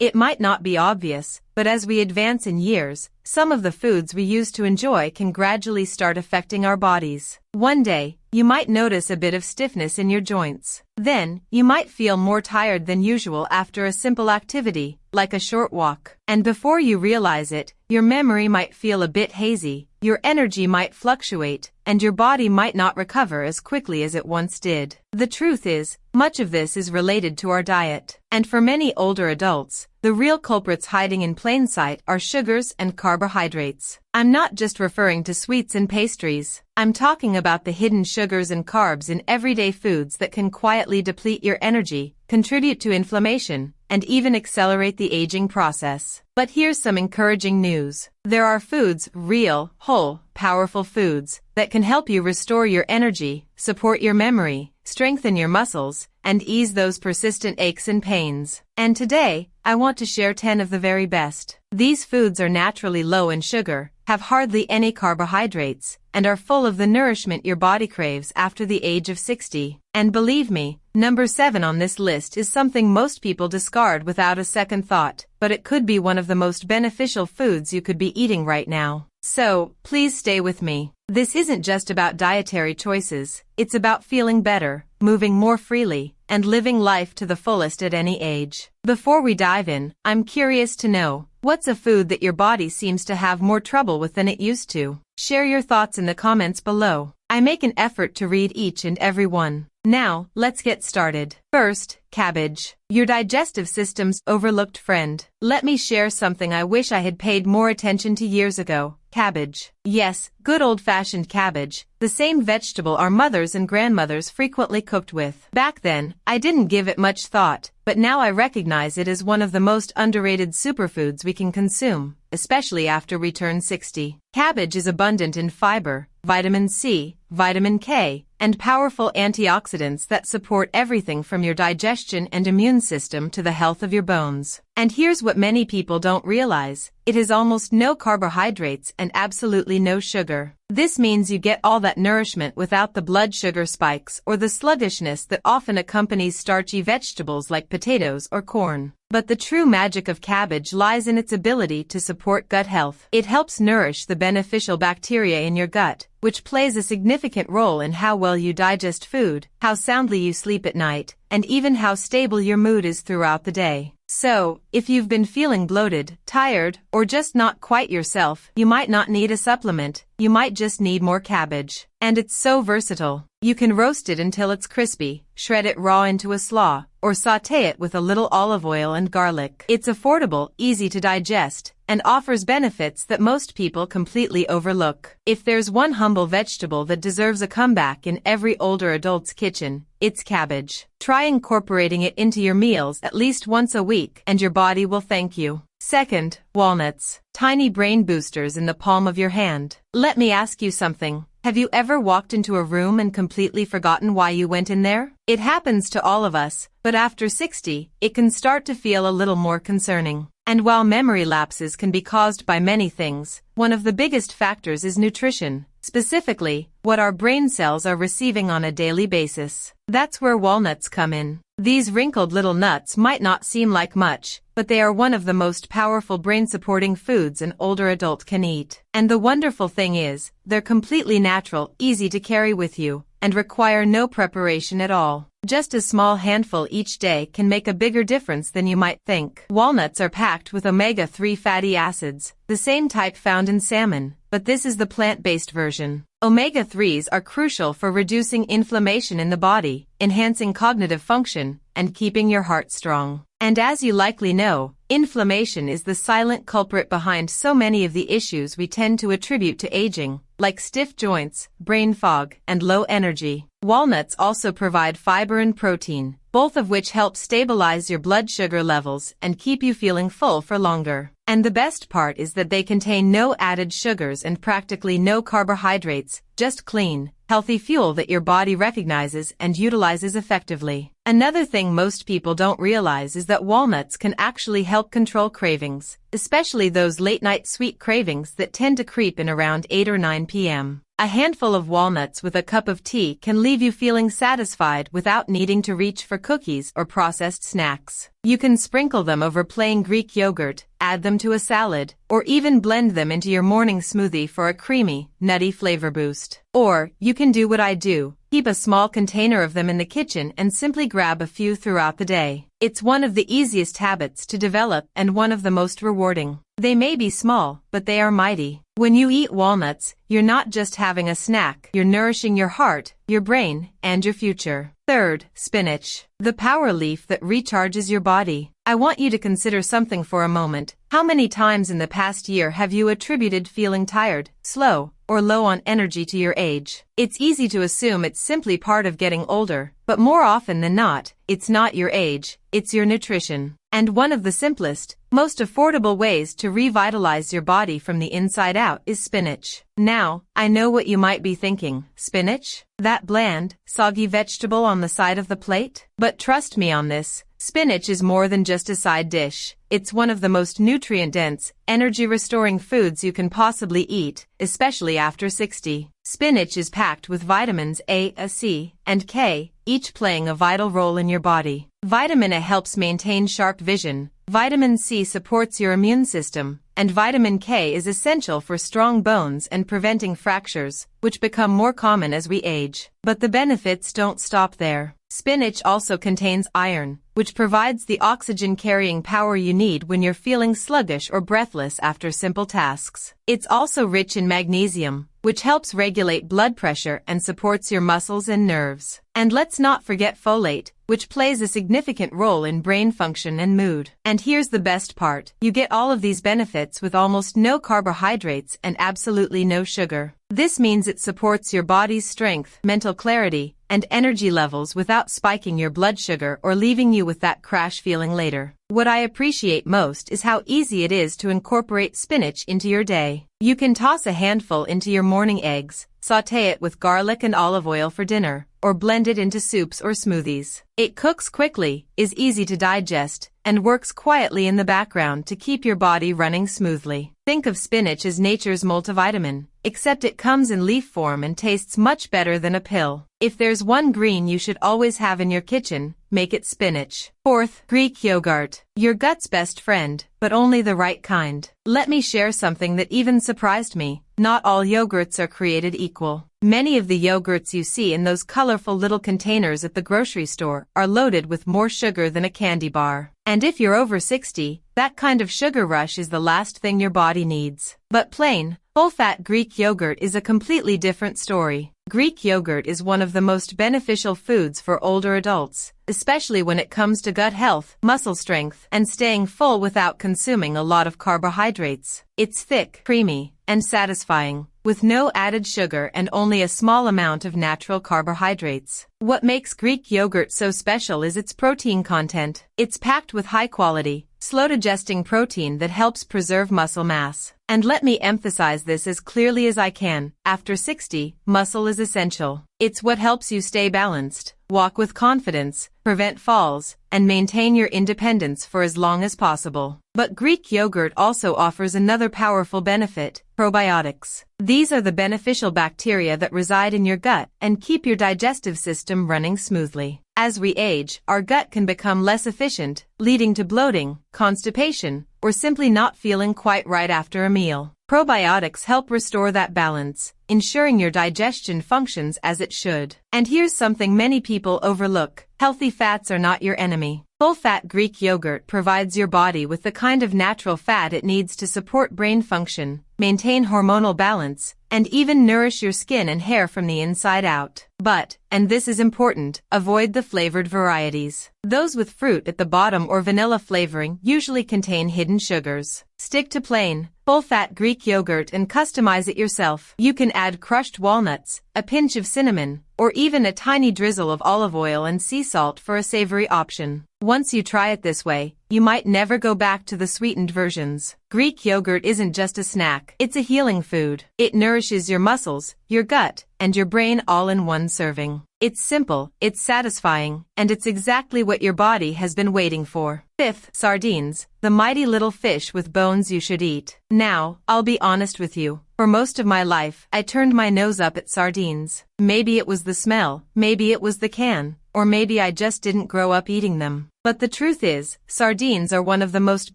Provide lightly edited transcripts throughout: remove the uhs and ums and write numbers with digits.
It might not be obvious, but as we advance in years, some of the foods we used to enjoy can gradually start affecting our bodies. One day, you might notice a bit of stiffness in your joints. Then, you might feel more tired than usual after a simple activity, like a short walk. And before you realize it, your memory might feel a bit hazy, your energy might fluctuate, and your body might not recover as quickly as it once did. The truth is, much of this is related to our diet. And for many older adults, the real culprits hiding in plain sight are sugars and carbohydrates. I'm not just referring to sweets and pastries. I'm talking about the hidden sugars and carbs in everyday foods that can quietly deplete your energy, contribute to inflammation, and even accelerate the aging process. But here's some encouraging news. There are foods, real, whole, powerful foods, that can help you restore your energy, support your memory, strengthen your muscles, and ease those persistent aches and pains. And today, I want to share 10 of the very best. These foods are naturally low in sugar, have hardly any carbohydrates, and are full of the nourishment your body craves after the age of 60. And believe me, number 7 on this list is something most people discard without a second thought, but it could be one of the most beneficial foods you could be eating right now. So, please stay with me. This isn't just about dietary choices, it's about feeling better, moving more freely, and living life to the fullest at any age. Before we dive in, I'm curious to know, what's a food that your body seems to have more trouble with than it used to? Share your thoughts in the comments below. I make an effort to read each and every one. Now, let's get started. First, cabbage. Your digestive system's overlooked friend. Let me share something I wish I had paid more attention to years ago. Cabbage. Yes, good old-fashioned cabbage, the same vegetable our mothers and grandmothers frequently cooked with. Back then, I didn't give it much thought, but now I recognize it as one of the most underrated superfoods we can consume, especially after we turn 60. Cabbage is abundant in fiber, vitamin C, vitamin K, and powerful antioxidants that support everything from your digestion and immune system to the health of your bones. And here's what many people don't realize. It has almost no carbohydrates and absolutely no sugar. This means you get all that nourishment without the blood sugar spikes or the sluggishness that often accompanies starchy vegetables like potatoes or corn. But the true magic of cabbage lies in its ability to support gut health. It helps nourish the beneficial bacteria in your gut, which plays a significant role in how well you digest food, how soundly you sleep at night, and even how stable your mood is throughout the day. So, if you've been feeling bloated, tired, or just not quite yourself, you might not need a supplement, you might just need more cabbage. And it's so versatile. You can roast it until it's crispy, shred it raw into a slaw, or sauté it with a little olive oil and garlic. It's affordable, easy to digest, and offers benefits that most people completely overlook. If there's one humble vegetable that deserves a comeback in every older adult's kitchen, it's cabbage. Try incorporating it into your meals at least once a week, and your body will thank you. Second, walnuts. Tiny brain boosters in the palm of your hand. Let me ask you something. Have you ever walked into a room and completely forgotten why you went in there? It happens to all of us, but after 60, it can start to feel a little more concerning. And while memory lapses can be caused by many things, one of the biggest factors is nutrition, specifically, what our brain cells are receiving on a daily basis. That's where walnuts come in. These wrinkled little nuts might not seem like much, but they are one of the most powerful brain-supporting foods an older adult can eat. And the wonderful thing is, they're completely natural, easy to carry with you, and require no preparation at all. Just a small handful each day can make a bigger difference than you might think. Walnuts are packed with omega-3 fatty acids, the same type found in salmon, but this is the plant-based version. Omega-3s are crucial for reducing inflammation in the body, enhancing cognitive function, and keeping your heart strong. And as you likely know, inflammation is the silent culprit behind so many of the issues we tend to attribute to aging, like stiff joints, brain fog, and low energy. Walnuts also provide fiber and protein, both of which help stabilize your blood sugar levels and keep you feeling full for longer. And the best part is that they contain no added sugars and practically no carbohydrates, just clean, healthy fuel that your body recognizes and utilizes effectively. Another thing most people don't realize is that walnuts can actually help control cravings, especially those late-night sweet cravings that tend to creep in around 8 or 9 p.m. A handful of walnuts with a cup of tea can leave you feeling satisfied without needing to reach for cookies or processed snacks. You can sprinkle them over plain Greek yogurt, add them to a salad, or even blend them into your morning smoothie for a creamy, nutty flavor boost. Or, you can do what I do, keep a small container of them in the kitchen and simply grab a few throughout the day. It's one of the easiest habits to develop and one of the most rewarding. They may be small, but they are mighty. When you eat walnuts, you're not just having a snack, you're nourishing your heart, your brain, and your future. Third, spinach. The power leaf that recharges your body. I want you to consider something for a moment. How many times in the past year have you attributed feeling tired, slow, or low on energy to your age? It's easy to assume it's simply part of getting older, but more often than not, it's not your age, it's your nutrition. And one of the simplest, most affordable ways to revitalize your body from the inside out is spinach. Now, I know what you might be thinking. Spinach? That bland, soggy vegetable on the side of the plate? But trust me on this, spinach is more than just a side dish. It's one of the most nutrient-dense, energy-restoring foods you can possibly eat, especially after 60. Spinach is packed with vitamins A, C, and K, each playing a vital role in your body. Vitamin A helps maintain sharp vision, vitamin C supports your immune system, and vitamin K is essential for strong bones and preventing fractures, which become more common as we age. But the benefits don't stop there. Spinach also contains iron, which provides the oxygen-carrying power you need when you're feeling sluggish or breathless after simple tasks. It's also rich in magnesium, which helps regulate blood pressure and supports your muscles and nerves. And let's not forget folate, which plays a significant role in brain function and mood. And here's the best part. You get all of these benefits with almost no carbohydrates and absolutely no sugar. This means it supports your body's strength, mental clarity, and energy levels without spiking your blood sugar or leaving you with that crash feeling later. What I appreciate most is how easy it is to incorporate spinach into your day. You can toss a handful into your morning eggs, sauté it with garlic and olive oil for dinner, or blend it into soups or smoothies. It cooks quickly, is easy to digest, and works quietly in the background to keep your body running smoothly. Think of spinach as nature's multivitamin, except it comes in leaf form and tastes much better than a pill. If there's one green you should always have in your kitchen, make it spinach. Fourth, Greek yogurt. Your gut's best friend, but only the right kind. Let me share something that even surprised me. Not all yogurts are created equal. Many of the yogurts you see in those colorful little containers at the grocery store are loaded with more sugar than a candy bar. And if you're over 60, that kind of sugar rush is the last thing your body needs. But plain, full-fat Greek yogurt is a completely different story. Greek yogurt is one of the most beneficial foods for older adults, especially when it comes to gut health, muscle strength, and staying full without consuming a lot of carbohydrates. It's thick, creamy, and satisfying, with no added sugar and only a small amount of natural carbohydrates. What makes Greek yogurt so special is its protein content. It's packed with high-quality, slow-digesting protein that helps preserve muscle mass. And let me emphasize this as clearly as I can. After 60, muscle is essential. It's what helps you stay balanced, walk with confidence, prevent falls, and maintain your independence for as long as possible. But Greek yogurt also offers another powerful benefit: probiotics. These are the beneficial bacteria that reside in your gut and keep your digestive system running smoothly. As we age, our gut can become less efficient, leading to bloating, constipation, or simply not feeling quite right after a meal. Probiotics help restore that balance, ensuring your digestion functions as it should. And here's something many people overlook: healthy fats are not your enemy. Full-fat Greek yogurt provides your body with the kind of natural fat it needs to support brain function, maintain hormonal balance, and even nourish your skin and hair from the inside out. But, and this is important, avoid the flavored varieties. Those with fruit at the bottom or vanilla flavoring usually contain hidden sugars. Stick to plain, full-fat Greek yogurt and customize it yourself. You can add crushed walnuts, a pinch of cinnamon, or even a tiny drizzle of olive oil and sea salt for a savory option. Once you try it this way, you might never go back to the sweetened versions. Greek yogurt isn't just a snack, it's a healing food. It nourishes your muscles, your gut, and your brain all in one serving. It's simple, it's satisfying, and it's exactly what your body has been waiting for. Fifth, sardines, the mighty little fish with bones you should eat. Now, I'll be honest with you. For most of my life, I turned my nose up at sardines. Maybe it was the smell, maybe it was the can, or maybe I just didn't grow up eating them. But the truth is, sardines are one of the most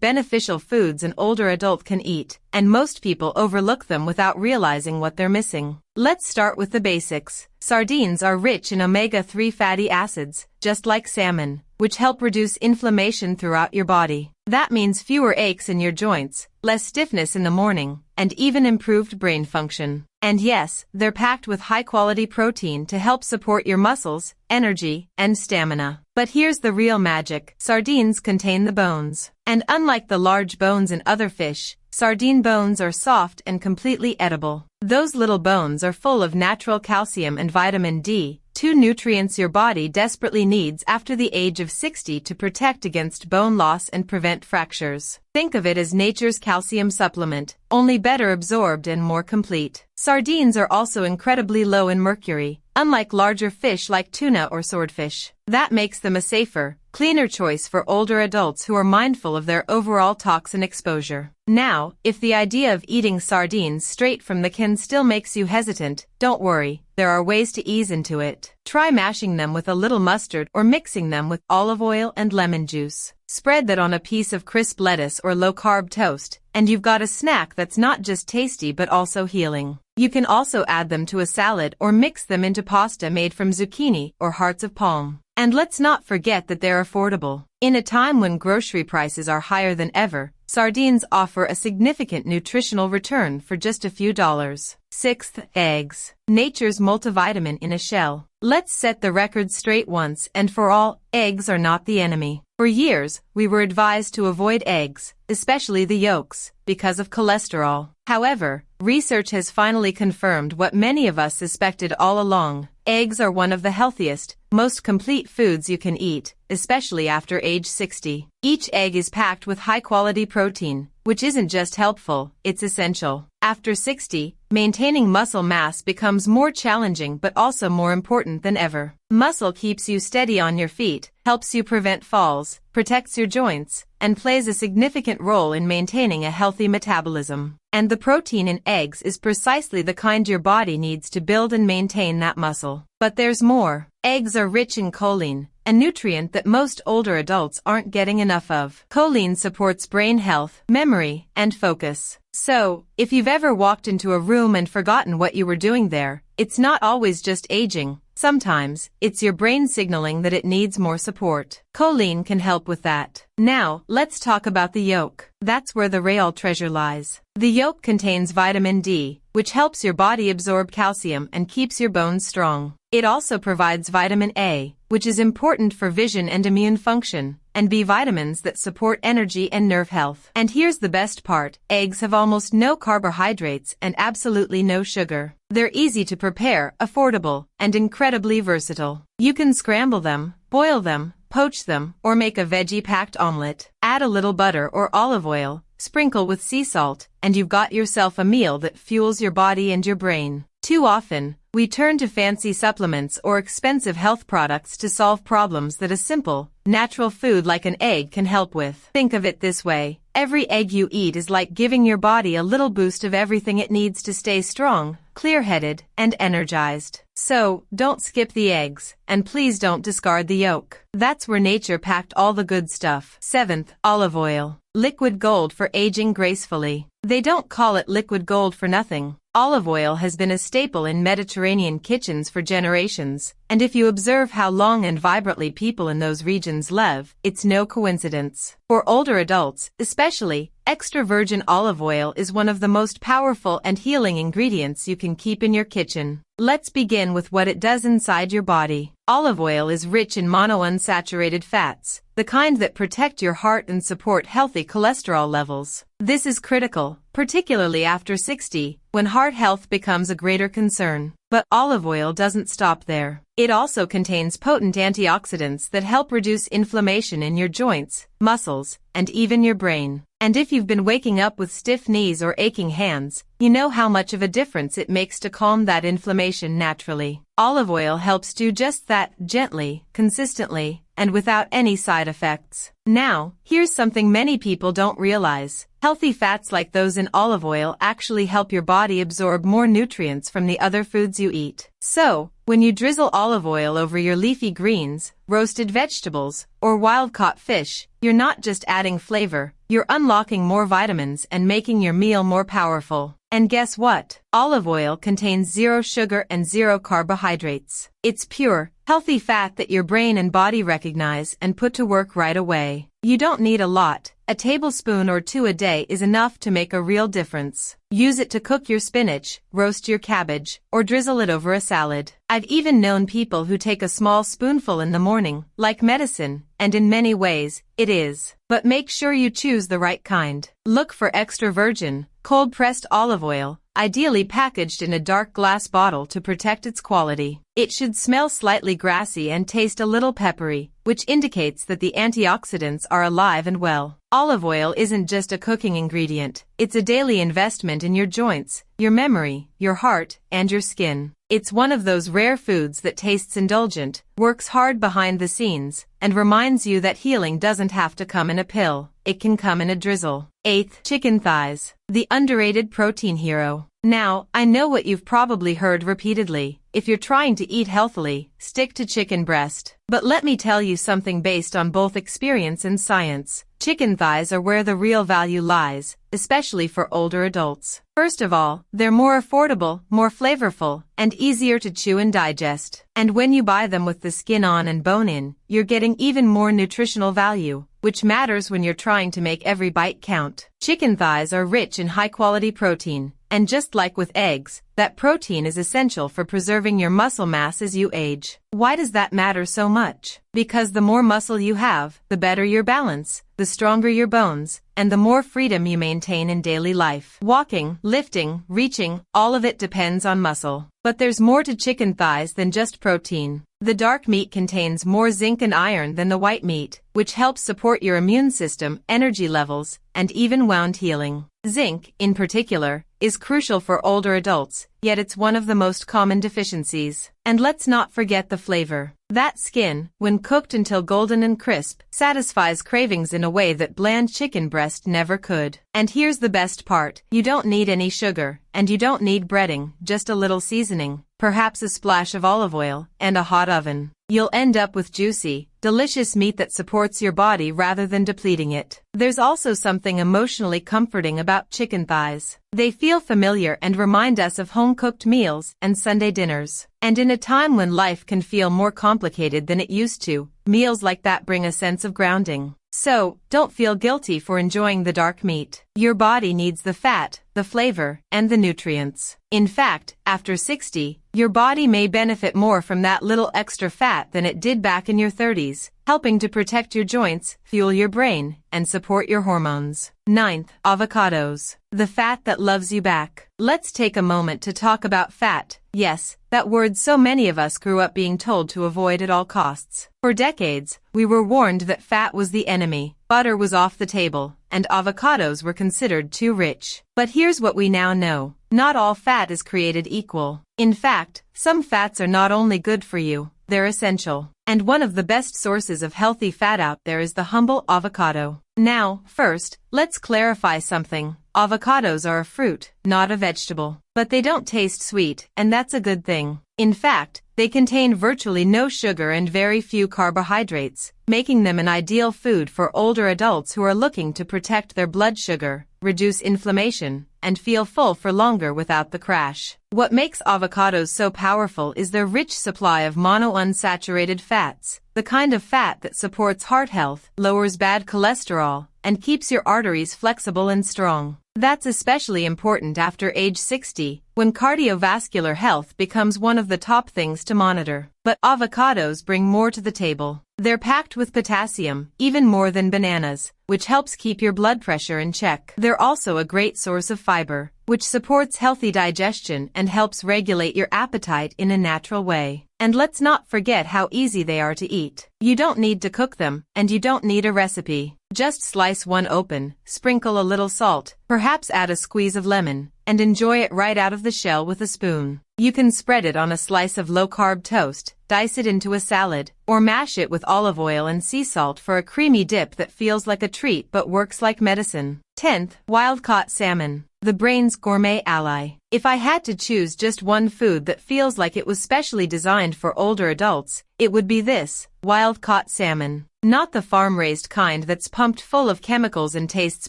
beneficial foods an older adult can eat, and most people overlook them without realizing what they're missing. Let's start with the basics. Sardines are rich in omega-3 fatty acids, just like salmon, which help reduce inflammation throughout your body. That means fewer aches in your joints, less stiffness in the morning, and even improved brain function. And yes, they're packed with high-quality protein to help support your muscles, energy, and stamina. But here's the real magic. Sardines contain the bones. And unlike the large bones in other fish, sardine bones are soft and completely edible. Those little bones are full of natural calcium and vitamin D, two nutrients your body desperately needs after the age of 60 to protect against bone loss and prevent fractures. Think of it as nature's calcium supplement, only better absorbed and more complete. Sardines are also incredibly low in mercury, unlike larger fish like tuna or swordfish. That makes them a safer, cleaner choice for older adults who are mindful of their overall toxin exposure. Now, if the idea of eating sardines straight from the can still makes you hesitant, don't worry, there are ways to ease into it. Try mashing them with a little mustard or mixing them with olive oil and lemon juice. Spread that on a piece of crisp lettuce or low-carb toast, and you've got a snack that's not just tasty but also healing. You can also add them to a salad or mix them into pasta made from zucchini or hearts of palm. And let's not forget that they're affordable. In a time when grocery prices are higher than ever, sardines offer a significant nutritional return for just a few dollars. Sixth, eggs. Nature's multivitamin in a shell. Let's set the record straight once and for all, eggs are not the enemy. For years, we were advised to avoid eggs, especially the yolks, because of cholesterol. However, research has finally confirmed what many of us suspected all along. Eggs are one of the healthiest, most complete foods you can eat, especially after age 60. Each egg is packed with high-quality protein, which isn't just helpful, it's essential. After 60, maintaining muscle mass becomes more challenging but also more important than ever. Muscle keeps you steady on your feet, helps you prevent falls, protects your joints, and plays a significant role in maintaining a healthy metabolism. And the protein in eggs is precisely the kind your body needs to build and maintain that muscle. But there's more. Eggs are rich in choline, a nutrient that most older adults aren't getting enough of. Choline supports brain health, memory, and focus. So, if you've ever walked into a room and forgotten what you were doing there, it's not always just aging. Sometimes, it's your brain signaling that it needs more support. Choline can help with that. Now, let's talk about the yolk. That's where the real treasure lies. The yolk contains vitamin D, which helps your body absorb calcium and keeps your bones strong. It also provides vitamin A, which is important for vision and immune function, and B vitamins that support energy and nerve health. And here's the best part, eggs have almost no carbohydrates and absolutely no sugar. They're easy to prepare, affordable, and incredibly versatile. You can scramble them, boil them, poach them, or make a veggie-packed omelet. Add a little butter or olive oil, sprinkle with sea salt, and you've got yourself a meal that fuels your body and your brain. Too often, we turn to fancy supplements or expensive health products to solve problems that a simple, natural food like an egg can help with. Think of it this way. Every egg you eat is like giving your body a little boost of everything it needs to stay strong, clear-headed, and energized. So, don't skip the eggs, and please don't discard the yolk. That's where nature packed all the good stuff. Seventh, olive oil. Liquid gold for aging gracefully. They don't call it liquid gold for nothing. Olive oil has been a staple in Mediterranean kitchens for generations, and if you observe how long and vibrantly people in those regions live, it's no coincidence. For older adults, especially, extra virgin olive oil is one of the most powerful and healing ingredients you can keep in your kitchen. Let's begin with what it does inside your body. Olive oil is rich in monounsaturated fats, the kind that protect your heart and support healthy cholesterol levels. This is critical, particularly after 60, when heart health becomes a greater concern. But olive oil doesn't stop there. It also contains potent antioxidants that help reduce inflammation in your joints, muscles, and even your brain. And if you've been waking up with stiff knees or aching hands, you know how much of a difference it makes to calm that inflammation naturally. Olive oil helps do just that, gently, consistently, and without any side effects. Now, here's something many people don't realize. Healthy fats like those in olive oil actually help your body absorb more nutrients from the other foods you eat. So, when you drizzle olive oil over your leafy greens, roasted vegetables, or wild-caught fish, you're not just adding flavor, you're unlocking more vitamins and making your meal more powerful. And guess what? Olive oil contains 0 sugar and 0 carbohydrates. It's pure, healthy fat that your brain and body recognize and put to work right away. You don't need a lot. A tablespoon or 2 a day is enough to make a real difference. Use it to cook your spinach, roast your cabbage, or drizzle it over a salad. I've even known people who take a small spoonful in the morning, like medicine, and in many ways, it is. But make sure you choose the right kind. Look for extra virgin, cold-pressed olive oil, ideally packaged in a dark glass bottle to protect its quality. It should smell slightly grassy and taste a little peppery, which indicates that the antioxidants are alive and well. Olive oil isn't just a cooking ingredient, it's a daily investment in your joints, your memory, your heart, and your skin. It's one of those rare foods that tastes indulgent, works hard behind the scenes, and reminds you that healing doesn't have to come in a pill, it can come in a drizzle. 8th, chicken thighs, the underrated protein hero. Now, I know what you've probably heard repeatedly. If you're trying to eat healthily, stick to chicken breast. But let me tell you something based on both experience and science. Chicken thighs are where the real value lies, especially for older adults. First of all, they're more affordable, more flavorful, and easier to chew and digest. And when you buy them with the skin on and bone in, you're getting even more nutritional value, which matters when you're trying to make every bite count. Chicken thighs are rich in high-quality protein, and just like with eggs, that protein is essential for preserving your muscle mass as you age. Why does that matter so much? Because the more muscle you have, the better your balance, the stronger your bones, and the more freedom you maintain in daily life. Walking, lifting, reaching, all of it depends on muscle. But there's more to chicken thighs than just protein. The dark meat contains more zinc and iron than the white meat, which helps support your immune system, energy levels, and even wound healing. Zinc, in particular, is crucial for older adults, yet it's one of the most common deficiencies. And let's not forget the flavor. That skin, when cooked until golden and crisp, satisfies cravings in a way that bland chicken breast never could. And here's the best part. You don't need any sugar, and you don't need breading, just a little seasoning, perhaps a splash of olive oil, and a hot oven. You'll end up with juicy, delicious meat that supports your body rather than depleting it. There's also something emotionally comforting about chicken thighs. They feel familiar and remind us of home-cooked meals and Sunday dinners. And in a time when life can feel more complicated than it used to, meals like that bring a sense of grounding. So, don't feel guilty for enjoying the dark meat. Your body needs the fat, the flavor, and the nutrients. In fact, after 60, your body may benefit more from that little extra fat than it did back in your 30s, helping to protect your joints, fuel your brain, and support your hormones. 9th, avocados, the fat that loves you back. Let's take a moment to talk about fat. Yes, that word so many of us grew up being told to avoid at all costs. For decades, we were warned that fat was the enemy, butter was off the table, and avocados were considered too rich. But here's what we now know. Not all fat is created equal. In fact, some fats are not only good for you, they're essential. And one of the best sources of healthy fat out there is the humble avocado. Now, first, let's clarify something. Avocados are a fruit, not a vegetable. But they don't taste sweet, and that's a good thing. In fact, they contain virtually no sugar and very few carbohydrates, making them an ideal food for older adults who are looking to protect their blood sugar, reduce inflammation, and feel full for longer without the crash. What makes avocados so powerful is their rich supply of monounsaturated fats, the kind of fat that supports heart health, lowers bad cholesterol, and keeps your arteries flexible and strong. That's especially important after age 60, when cardiovascular health becomes one of the top things to monitor. But avocados bring more to the table. They're packed with potassium, even more than bananas, which helps keep your blood pressure in check. They're also a great source of fiber, which supports healthy digestion and helps regulate your appetite in a natural way. And let's not forget how easy they are to eat. You don't need to cook them, and you don't need a recipe. Just slice one open, sprinkle a little salt, perhaps add a squeeze of lemon, and enjoy it right out of the shell with a spoon. You can spread it on a slice of low-carb toast, dice it into a salad, or mash it with olive oil and sea salt for a creamy dip that feels like a treat but works like medicine. 10th, wild-caught salmon. The brain's gourmet ally. If I had to choose just one food that feels like it was specially designed for older adults, it would be this, wild-caught salmon. Not the farm-raised kind that's pumped full of chemicals and tastes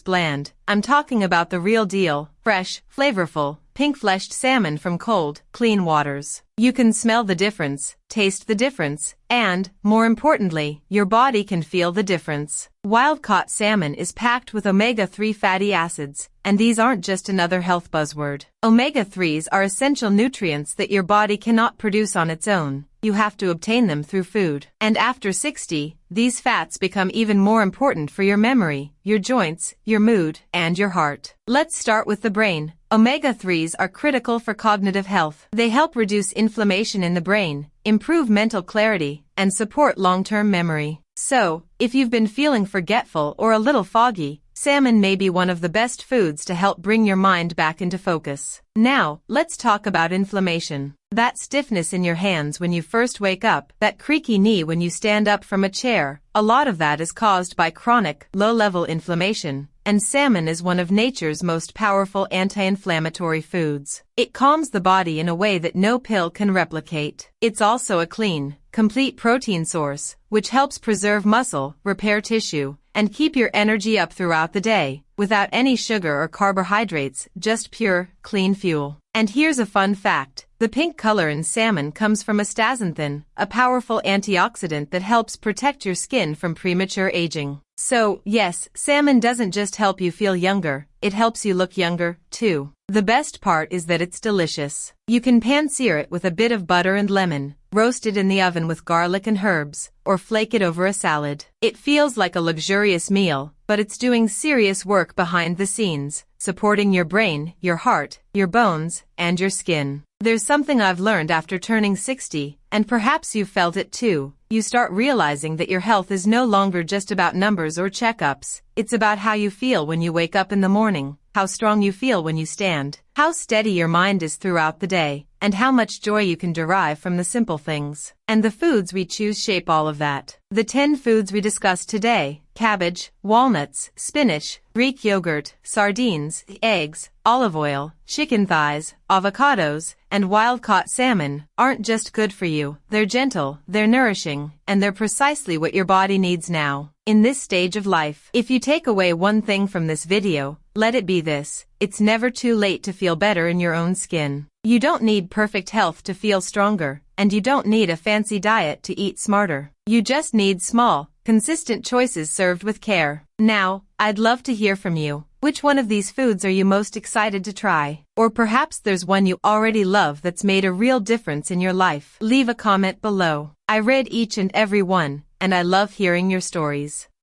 bland. I'm talking about the real deal, fresh, flavorful, pink-fleshed salmon from cold, clean waters. You can smell the difference, taste the difference, and, more importantly, your body can feel the difference. Wild-caught salmon is packed with omega-3 fatty acids, and these aren't just another health buzzword. Omega-3s are essential nutrients that your body cannot produce on its own. You have to obtain them through food. And after 60, these fats become even more important for your memory, your joints, your mood, and your heart. Let's start with the brain. Omega-3s are critical for cognitive health. They help reduce inflammation in the brain, improve mental clarity, and support long-term memory. So, if you've been feeling forgetful or a little foggy, salmon may be one of the best foods to help bring your mind back into focus. Now, let's talk about inflammation. That stiffness in your hands when you first wake up, that creaky knee when you stand up from a chair, a lot of that is caused by chronic, low-level inflammation, and salmon is one of nature's most powerful anti-inflammatory foods. It calms the body in a way that no pill can replicate. It's also a clean, complete protein source, which helps preserve muscle, repair tissue, and keep your energy up throughout the day, without any sugar or carbohydrates, just pure, clean fuel. And here's a fun fact. The pink color in salmon comes from astaxanthin, a powerful antioxidant that helps protect your skin from premature aging. So, yes, salmon doesn't just help you feel younger, it helps you look younger, too. The best part is that it's delicious. You can pan-sear it with a bit of butter and lemon, roast it in the oven with garlic and herbs, or flake it over a salad. It feels like a luxurious meal, but it's doing serious work behind the scenes, supporting your brain, your heart, your bones, and your skin. There's something I've learned after turning 60, and perhaps you've felt it too. You start realizing that your health is no longer just about numbers or checkups. It's about how you feel when you wake up in the morning, how strong you feel when you stand, how steady your mind is throughout the day, and how much joy you can derive from the simple things. And the foods we choose shape all of that. The 10 foods we discussed today: cabbage, walnuts, spinach, Greek yogurt, sardines, eggs, olive oil, chicken thighs, avocados, and wild-caught salmon, aren't just good for you. They're gentle, they're nourishing, and they're precisely what your body needs now, in this stage of life. If you take away one thing from this video, let it be this: it's never too late to feel better in your own skin. You don't need perfect health to feel stronger, and you don't need a fancy diet to eat smarter. You just need small, consistent choices served with care. Now, I'd love to hear from you. Which one of these foods are you most excited to try? Or perhaps there's one you already love that's made a real difference in your life. Leave a comment below. I read each and every one, and I love hearing your stories.